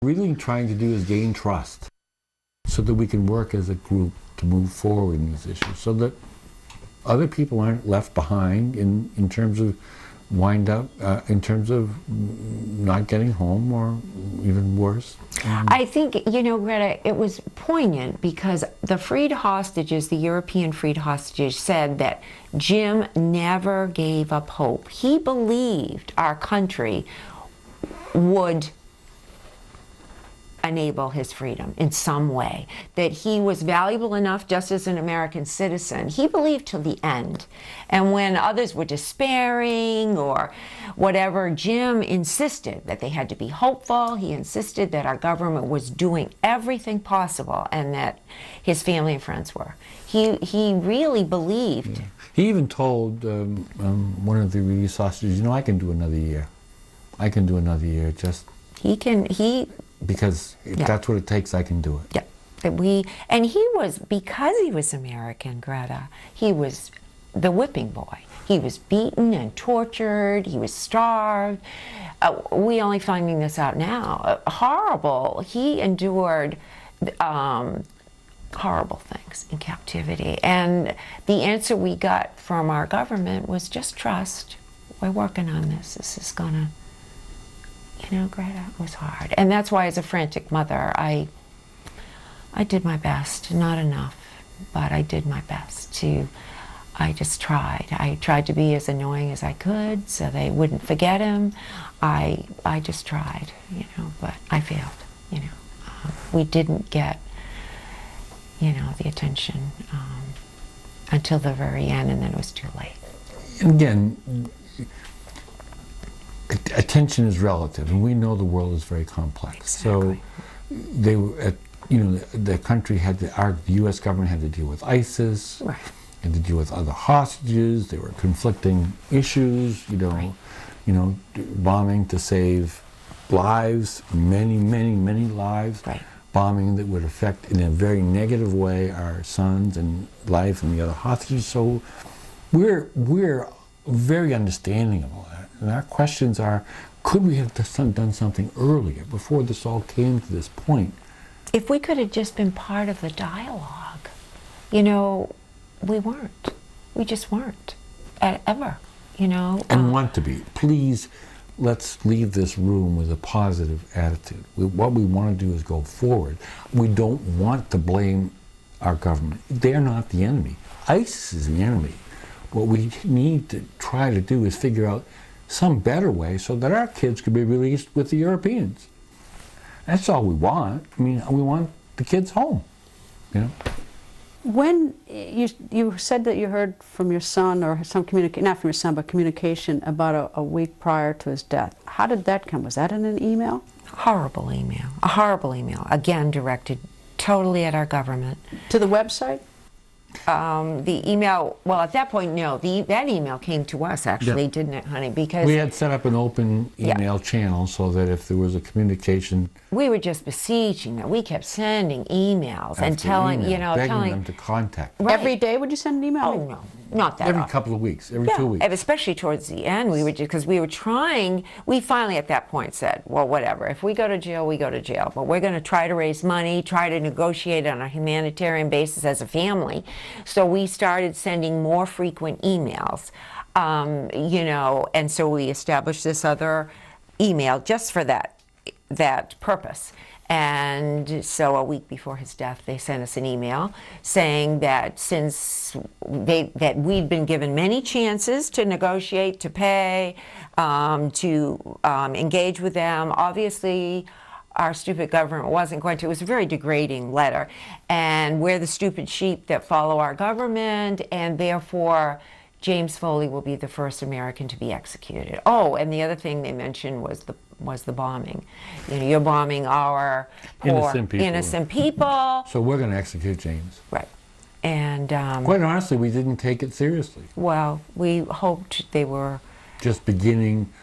Really trying to do is gain trust so that we can work as a group to move forward in these issues, so that other people aren't left behind in terms of in terms of not getting home, or even worse. I think, you know, Greta, it was poignant because the freed hostages, the European freed hostages, said that Jim never gave up hope. He believed our country would enable his freedom in some way, that he was valuable enough just as an American citizen. He believed till the end. And when others were despairing or whatever, Jim insisted that they had to be hopeful. He insisted that our government was doing everything possible and that his family and friends were. He really believed. Yeah. He even told one of the released hostages, you know, I can do another year. I can do another year, just... Because if that's what it takes, I can do it. Yeah. And he was, because he was American, Greta, he was the whipping boy. He was beaten and tortured. He was starved. We only finding this out now. Horrible. He endured horrible things in captivity. And the answer we got from our government was just trust. We're working on this. This is gonna... You know, Greta, it was hard. And that's why, as a frantic mother, I did my best. Not enough, but I did my best to... I just tried. I tried to be as annoying as I could so they wouldn't forget him. I just tried, you know, but I failed, you know. We didn't get, you know, the attention until the very end, and then it was too late. And again, attention is relative, and we know the world is very complex. Exactly. So they were, you know, the country had the U.S. government had to deal with ISIS, right, had to deal with other hostages. There were conflicting issues. You know, right, you know, bombing to save lives, many lives. Right. Bombing that would affect in a very negative way our sons and life and the other hostages. So we're very understanding of all that. And our questions are, could we have done something earlier, before this all came to this point? If we could have just been part of the dialogue, you know, we weren't. We just weren't, ever, you know. And want to be. Please, let's leave this room with a positive attitude. What we want to do is go forward. We don't want to blame our government. They're not the enemy. ISIS is the enemy. What we need to try to do is figure out some better way so that our kids could be released with the Europeans. That's all we want. I mean, we want the kids home, you know. When you said that you heard from your son, or some communication, not from your son, but communication about a week prior to his death, how did that come? Was that in an email? Horrible email. A horrible email. Again, directed totally at our government. To the website? The email, well, at that point, no. That email came to us, actually, didn't it, honey? Because we had set up an open email channel so that if there was a communication... We were just beseeching them. We kept sending emails and telling, you know, begging them to contact. Right. Every day would you send an email? Oh, no. Not that Every often. couple of weeks, every 2 weeks. Especially towards the end, we were just, because we were trying, we finally at that point said, well, whatever, if we go to jail, we go to jail, but we're going to try to raise money, try to negotiate on a humanitarian basis as a family. So we started sending more frequent emails, you know, and so we established this other email just for that purpose. And so a week before his death, they sent us an email saying that since that we'd been given many chances to negotiate, to pay, to engage with them, obviously our stupid government wasn't going to. It was a very degrading letter. And we're the stupid sheep that follow our government, and therefore James Foley will be the first American to be executed. Oh, and the other thing they mentioned was the bombing. You know, you're bombing our poor innocent people. So we're going to execute James. Right. And quite honestly, we didn't take it seriously. Well, we hoped they were just beginning,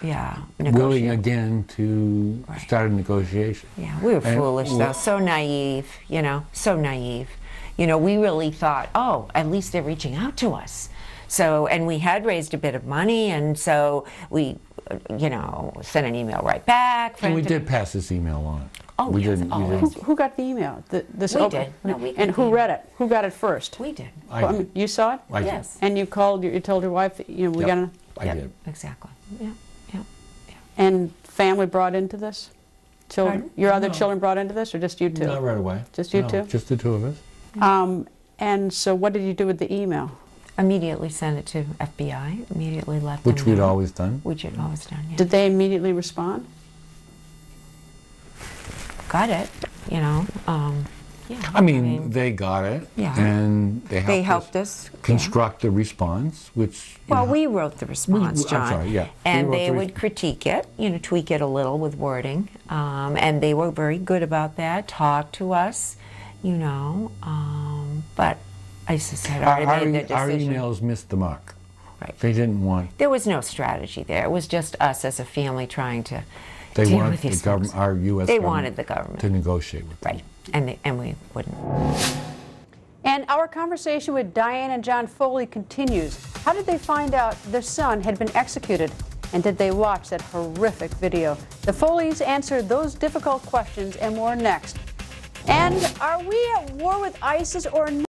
willing again to start a negotiation. Yeah, we were foolish though, so naive, you know, so naive. You know, we really thought, oh, at least they're reaching out to us. So, and we had raised a bit of money, and so we, you know, sent an email right back. And we did pass this email on. Oh, We yes, didn't. always. Who got the email? This We open- did. No, we got and the who email. read it? Who got it first? We did. I did. You saw it? I did. Yes. And you called, you told your wife that, we Yep. got to, I Yep, did. exactly. Yeah, yeah, yeah. and family brought into this? Children? Pardon? Your other No. children brought into this, or just you two? Not right away. Just you No, two? Just the two of us. And so what did you do with the email? Immediately sent it to FBI. Immediately let them Which we'd know. always done. Which had always done. Yeah. Did they immediately respond? Got it. You know. Yeah. I mean, they got it, Yeah. and they helped us construct a response, which you Well, know, we wrote the response, I'm John. sorry, yeah. We And wrote they the would critique it, tweak it a little with wording. And they were very good about that, talk to us, But I just had already made their our decision. emails missed the mark. Right. They didn't want. There was no strategy there. It was just us as a family trying to They deal wanted with the these government, folks. our U.S. They government, wanted the government. to negotiate with them. Right. And we wouldn't. And our conversation with Diane and John Foley continues. How did they find out their son had been executed? And did they watch that horrific video? The Foleys answered those difficult questions and more next. And are we at war with ISIS or not?